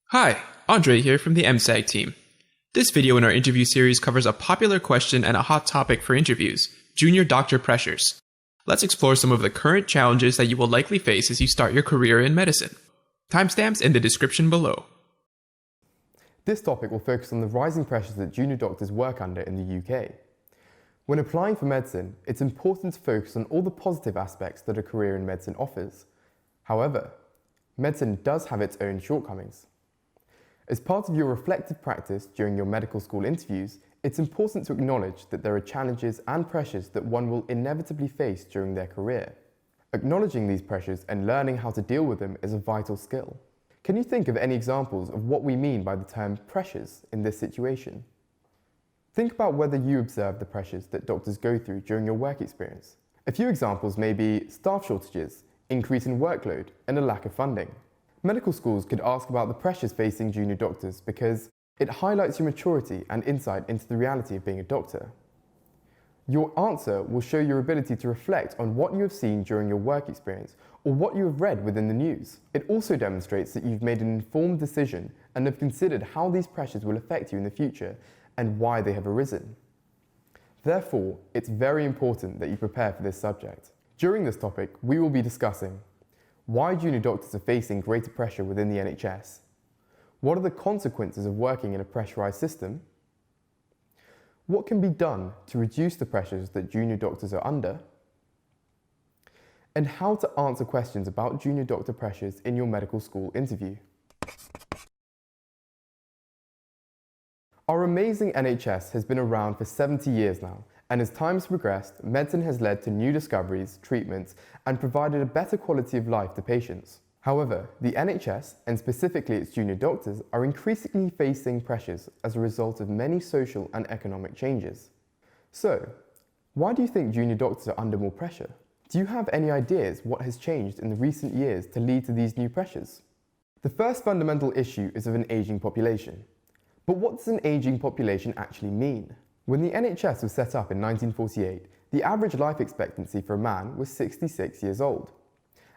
Hi, Andre here from the theMSAG team. This video in our interview series covers a popular question and a hot topic for interviews, junior doctor pressures. Let's explore some of the current challenges that you will likely face as you start your career in medicine. Timestamps in the description below. This topic will focus on the rising pressures that junior doctors work under in the UK. When applying for medicine, it's important to focus on all the positive aspects that a career in medicine offers. However, medicine does have its own shortcomings. As part of your reflective practice during your medical school interviews, it's important to acknowledge that there are challenges and pressures that one will inevitably face during their career. Acknowledging these pressures and learning how to deal with them is a vital skill. Can you think of any examples of what we mean by the term pressures in this situation? Think about whether you observe the pressures that doctors go through during your work experience. A few examples may be staff shortages, increase in workload, and a lack of funding. Medical schools could ask about the pressures facing junior doctors because it highlights your maturity and insight into the reality of being a doctor. Your answer will show your ability to reflect on what you have seen during your work experience or what you have read within the news. It also demonstrates that you've made an informed decision and have considered how these pressures will affect you in the future and why they have arisen. Therefore, it's very important that you prepare for this subject. During this topic, we will be discussing why junior doctors are facing greater pressure within the NHS, what are the consequences of working in a pressurised system, what can be done to reduce the pressures that junior doctors are under, and how to answer questions about junior doctor pressures in your medical school interview. Our amazing NHS has been around for 70 years now, and as time has progressed, medicine has led to new discoveries, treatments, and provided a better quality of life to patients. However, the NHS, and specifically its junior doctors, are increasingly facing pressures as a result of many social and economic changes. So, why do you think junior doctors are under more pressure? Do you have any ideas what has changed in the recent years to lead to these new pressures? The first fundamental issue is of an ageing population. But what does an ageing population actually mean? When the NHS was set up in 1948, the average life expectancy for a man was 66 years old.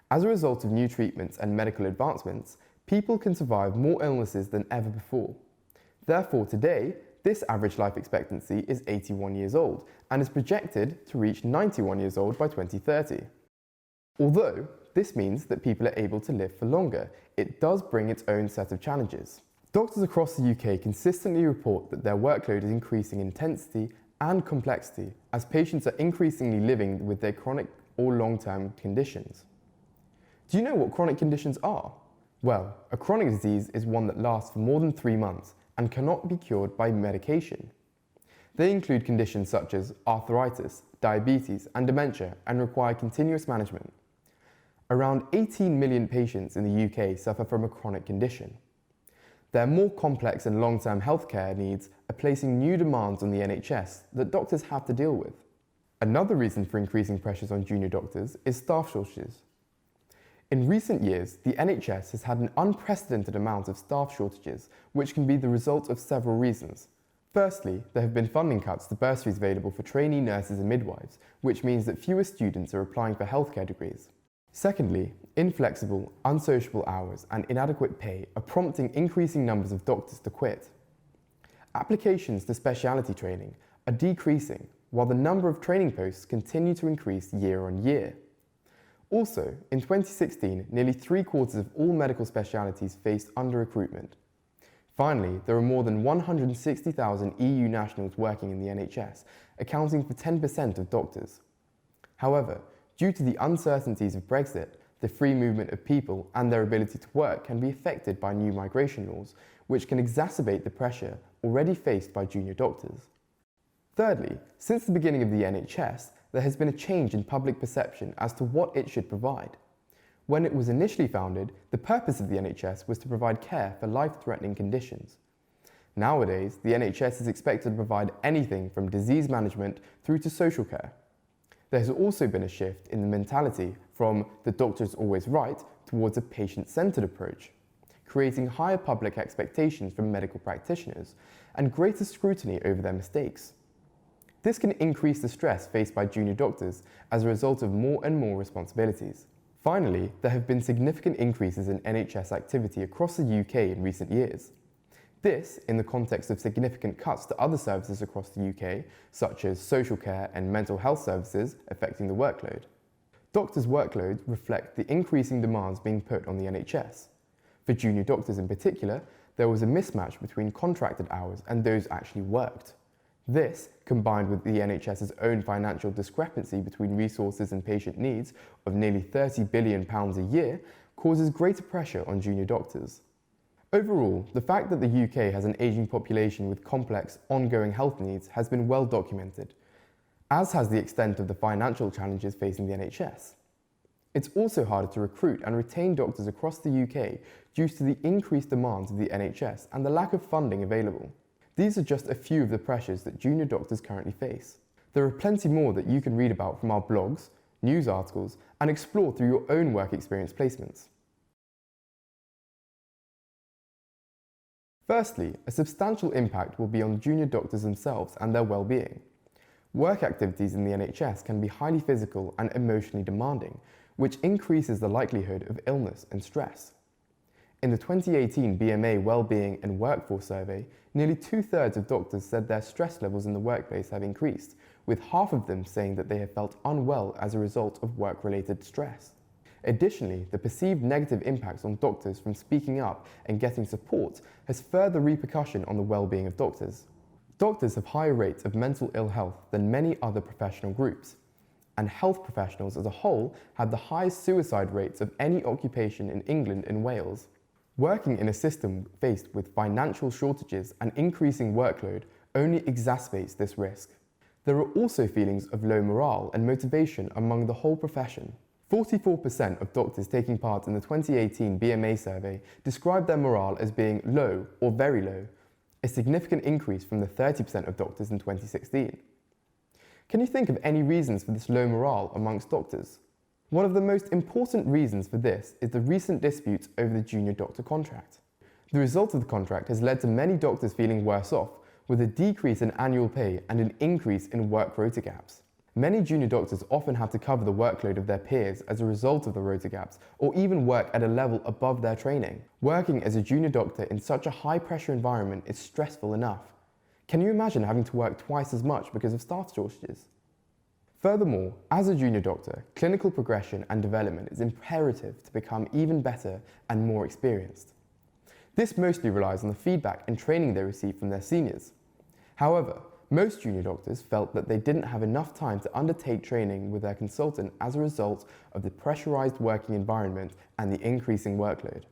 As a result of new treatments and medical advancements, people can survive more illnesses than ever before. Therefore, today, this average life expectancy is 81 years old and is projected to reach 91 years old by 2030. Although this means that people are able to live for longer, it does bring its own set of challenges. Doctors across the UK consistently report that their workload is increasing in intensity and complexity as patients are increasingly living with their chronic or long-term conditions. Do you know what chronic conditions are? Well, a chronic disease is one that lasts for more than 3 months and cannot be cured by medication. They include conditions such as arthritis, diabetes, and dementia and require continuous management. Around 18 million patients in the UK suffer from a chronic condition. Their more complex and long-term healthcare needs are placing new demands on the NHS that doctors have to deal with. Another reason for increasing pressures on junior doctors is staff shortages. In recent years, the NHS has had an unprecedented amount of staff shortages, which can be the result of several reasons. Firstly, there have been funding cuts to bursaries available for trainee nurses and midwives, which means that fewer students are applying for healthcare degrees. Secondly, inflexible, unsociable hours and inadequate pay are prompting increasing numbers of doctors to quit. Applications to specialty training are decreasing, while the number of training posts continue to increase year on year. Also, in 2016, nearly 3/4 of all medical specialities faced under-recruitment. Finally, there are more than 160,000 EU nationals working in the NHS, accounting for 10% of doctors. However, due to the uncertainties of Brexit, the free movement of people and their ability to work can be affected by new migration laws, which can exacerbate the pressure already faced by junior doctors. Thirdly, since the beginning of the NHS, there has been a change in public perception as to what it should provide. When it was initially founded, the purpose of the NHS was to provide care for life-threatening conditions. Nowadays, the NHS is expected to provide anything from disease management through to social care. There has also been a shift in the mentality from the doctor is always right towards a patient-centered approach, creating higher public expectations from medical practitioners and greater scrutiny over their mistakes. This can increase the stress faced by junior doctors as a result of more and more responsibilities. Finally, there have been significant increases in NHS activity across the UK in recent years. This, in the context of significant cuts to other services across the UK, such as social care and mental health services, affecting the workload. Doctors' workloads reflect the increasing demands being put on the NHS. For junior doctors in particular, there was a mismatch between contracted hours and those actually worked. This, combined with the NHS's own financial discrepancy between resources and patient needs of nearly £30 billion a year, causes greater pressure on junior doctors. Overall, the fact that the UK has an ageing population with complex, ongoing health needs has been well documented, as has the extent of the financial challenges facing the NHS. It's also harder to recruit and retain doctors across the UK due to the increased demands of the NHS and the lack of funding available. These are just a few of the pressures that junior doctors currently face. There are plenty more that you can read about from our blogs, news articles, and explore through your own work experience placements. Firstly, a substantial impact will be on junior doctors themselves and their well-being. Work activities in the NHS can be highly physical and emotionally demanding, which increases the likelihood of illness and stress. In the 2018 BMA Wellbeing and Workforce Survey, nearly 2/3 of doctors said their stress levels in the workplace have increased, with half of them saying that they have felt unwell as a result of work-related stress. Additionally, the perceived negative impacts on doctors from speaking up and getting support has further repercussion on the well-being of doctors. Doctors have higher rates of mental ill health than many other professional groups, and health professionals as a whole have the highest suicide rates of any occupation in England and Wales. Working in a system faced with financial shortages and increasing workload only exacerbates this risk. There are also feelings of low morale and motivation among the whole profession. 44% of doctors taking part in the 2018 BMA survey described their morale as being low or very low, a significant increase from the 30% of doctors in 2016. Can you think of any reasons for this low morale amongst doctors? One of the most important reasons for this is the recent disputes over the junior doctor contract. The result of the contract has led to many doctors feeling worse off, with a decrease in annual pay and an increase in work rota gaps. Many junior doctors often have to cover the workload of their peers as a result of the rota gaps, or even work at a level above their training. Working as a junior doctor in such a high-pressure environment is stressful enough. Can you imagine having to work twice as much because of staff shortages? Furthermore, as a junior doctor, clinical progression and development is imperative to become even better and more experienced. This mostly relies on the feedback and training they receive from their seniors. However, most junior doctors felt that they didn't have enough time to undertake training with their consultant as a result of the pressurized working environment and the increasing workload.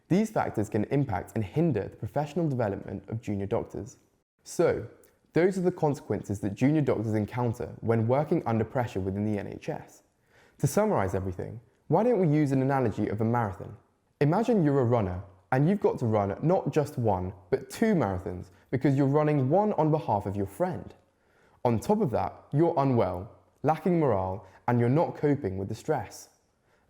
These factors can impact and hinder the professional development of junior doctors. So, those are the consequences that junior doctors encounter when working under pressure within the NHS. To summarize everything, why don't we use an analogy of a marathon? Imagine you're a runner and you've got to run not just one, but 2 marathons because you're running one on behalf of your friend. On top of that, you're unwell, lacking morale, and you're not coping with the stress.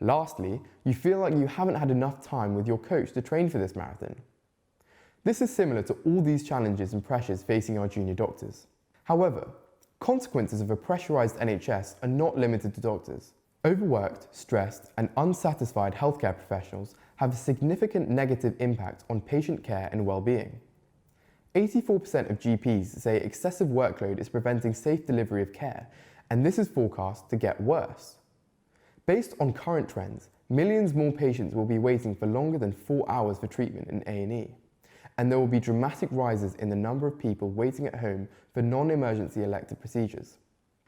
Lastly, you feel like you haven't had enough time with your coach to train for this marathon. This is similar to all these challenges and pressures facing our junior doctors. However, consequences of a pressurized NHS are not limited to doctors. Overworked, stressed, and unsatisfied healthcare professionals have a significant negative impact on patient care and well-being. 84% of GPs say excessive workload is preventing safe delivery of care, and this is forecast to get worse. Based on current trends, millions more patients will be waiting for longer than 4 hours for treatment in A&E, and there will be dramatic rises in the number of people waiting at home for non-emergency elective procedures.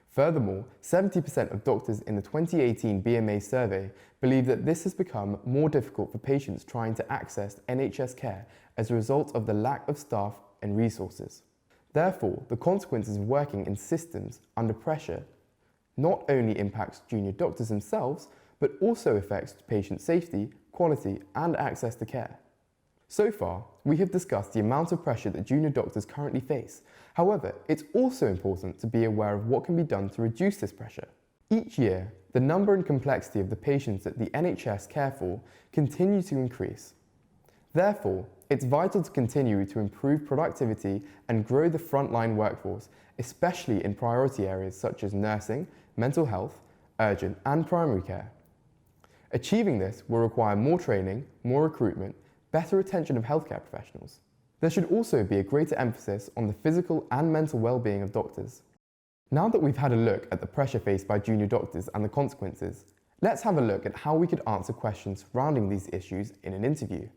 Furthermore, 70% of doctors in the 2018 BMA survey believe that this has become more difficult for patients trying to access NHS care as a result of the lack of staff and resources. Therefore, the consequences of working in systems under pressure not only impacts junior doctors themselves, but also affects patient safety, quality, and access to care. So far, we have discussed the amount of pressure that junior doctors currently face. However, it's also important to be aware of what can be done to reduce this pressure. Each year, the number and complexity of the patients that the NHS care for continue to increase. Therefore, it's vital to continue to improve productivity and grow the frontline workforce, especially in priority areas such as nursing, mental health, urgent and primary care. Achieving this will require more training, more recruitment, better retention of healthcare professionals. There should also be a greater emphasis on the physical and mental well-being of doctors. Now that we've had a look at the pressure faced by junior doctors and the consequences, let's have a look at how we could answer questions surrounding these issues in an interview.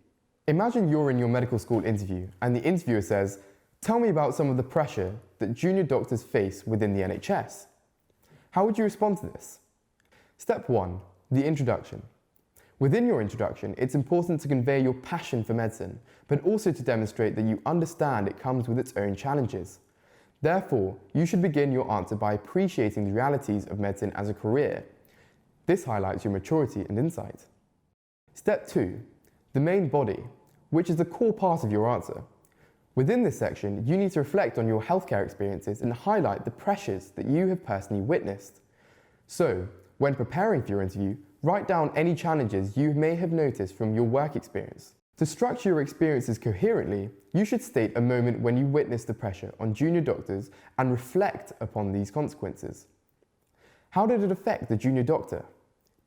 Imagine you're in your medical school interview and the interviewer says, "Tell me about some of the pressure that junior doctors face within the NHS." How would you respond to this? Step 1. The introduction. Within your introduction, it's important to convey your passion for medicine, but also to demonstrate that you understand it comes with its own challenges. Therefore, you should begin your answer by appreciating the realities of medicine as a career. This highlights your maturity and insight. Step 2. The main body, which is the core part of your answer. Within this section, you need to reflect on your healthcare experiences and highlight the pressures that you have personally witnessed. So, when preparing for your interview, write down any challenges you may have noticed from your work experience. To structure your experiences coherently, you should state a moment when you witnessed the pressure on junior doctors and reflect upon these consequences. How did it affect the junior doctor?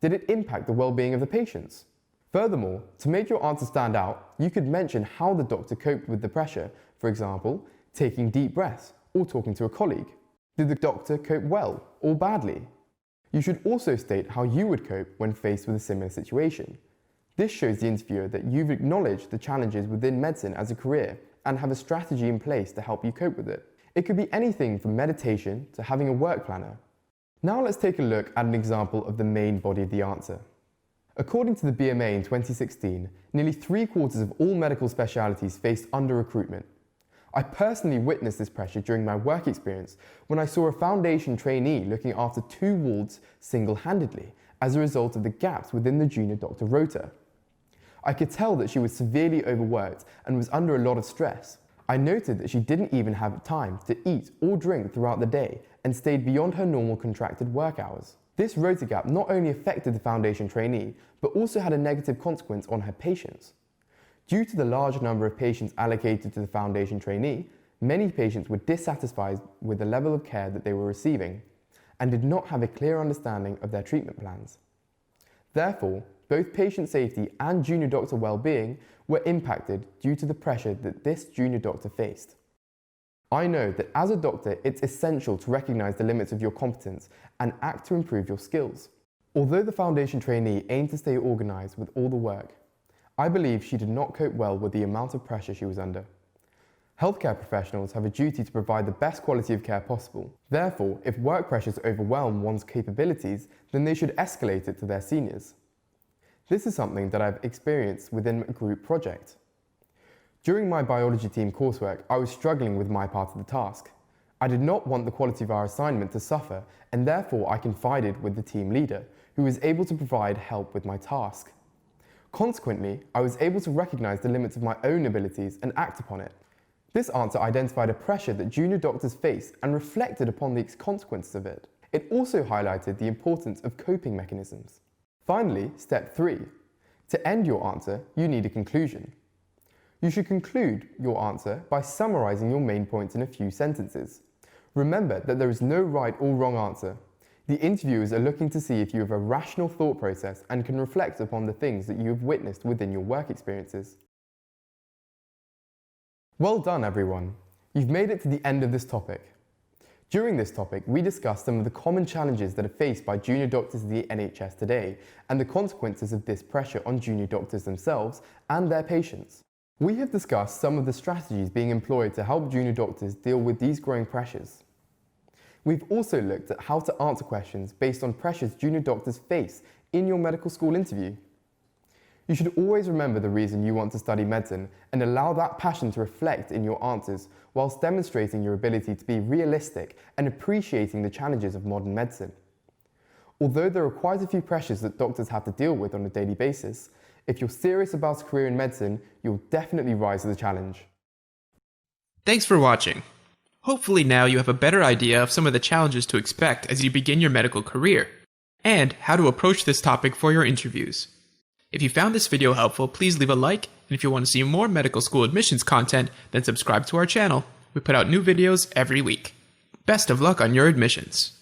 Did it impact the well-being of the patients? Furthermore, to make your answer stand out, you could mention how the doctor coped with the pressure, for example, taking deep breaths or talking to a colleague. Did the doctor cope well or badly? You should also state how you would cope when faced with a similar situation. This shows the interviewer that you've acknowledged the challenges within medicine as a career and have a strategy in place to help you cope with it. It could be anything from meditation to having a work planner. Now let's take a look at an example of the main body of the answer. According to the BMA in 2016, nearly 3/4 of all medical specialities faced under-recruitment. I personally witnessed this pressure during my work experience when I saw a foundation trainee looking after 2 wards single-handedly as a result of the gaps within the junior doctor rota. I could tell that she was severely overworked and was under a lot of stress. I noted that she didn't even have time to eat or drink throughout the day and stayed beyond her normal contracted work hours. This rota gap not only affected the foundation trainee, but also had a negative consequence on her patients. Due to the large number of patients allocated to the foundation trainee, many patients were dissatisfied with the level of care that they were receiving and did not have a clear understanding of their treatment plans. Therefore, both patient safety and junior doctor well-being were impacted due to the pressure that this junior doctor faced. I know that as a doctor, it's essential to recognize the limits of your competence and act to improve your skills. Although the foundation trainee aimed to stay organized with all the work, I believe she did not cope well with the amount of pressure she was under. Healthcare professionals have a duty to provide the best quality of care possible. Therefore, if work pressures overwhelm one's capabilities, then they should escalate it to their seniors. This is something that I've experienced within a group project. During my biology team coursework, I was struggling with my part of the task. I did not want the quality of our assignment to suffer, and therefore I confided with the team leader, who was able to provide help with my task. Consequently, I was able to recognize the limits of my own abilities and act upon it. This answer identified a pressure that junior doctors face and reflected upon the consequences of it. It also highlighted the importance of coping mechanisms. Finally, step 3. To end your answer, you need a conclusion. You should conclude your answer by summarizing your main points in a few sentences. Remember that there is no right or wrong answer. The interviewers are looking to see if you have a rational thought process and can reflect upon the things that you have witnessed within your work experiences. Well done, everyone. You've made it to the end of this topic. During this topic, we discussed some of the common challenges that are faced by junior doctors in the NHS today and the consequences of this pressure on junior doctors themselves and their patients. We have discussed some of the strategies being employed to help junior doctors deal with these growing pressures. We've also looked at how to answer questions based on pressures junior doctors face in your medical school interview. You should always remember the reason you want to study medicine and allow that passion to reflect in your answers whilst demonstrating your ability to be realistic and appreciating the challenges of modern medicine. Although there are quite a few pressures that doctors have to deal with on a daily basis, if you're serious about a career in medicine, you'll definitely rise to the challenge. Thanks for watching. Hopefully now you have a better idea of some of the challenges to expect as you begin your medical career, and how to approach this topic for your interviews. If you found this video helpful, please leave a like, and if you want to see more medical school admissions content, then subscribe to our channel. We put out new videos every week. Best of luck on your admissions.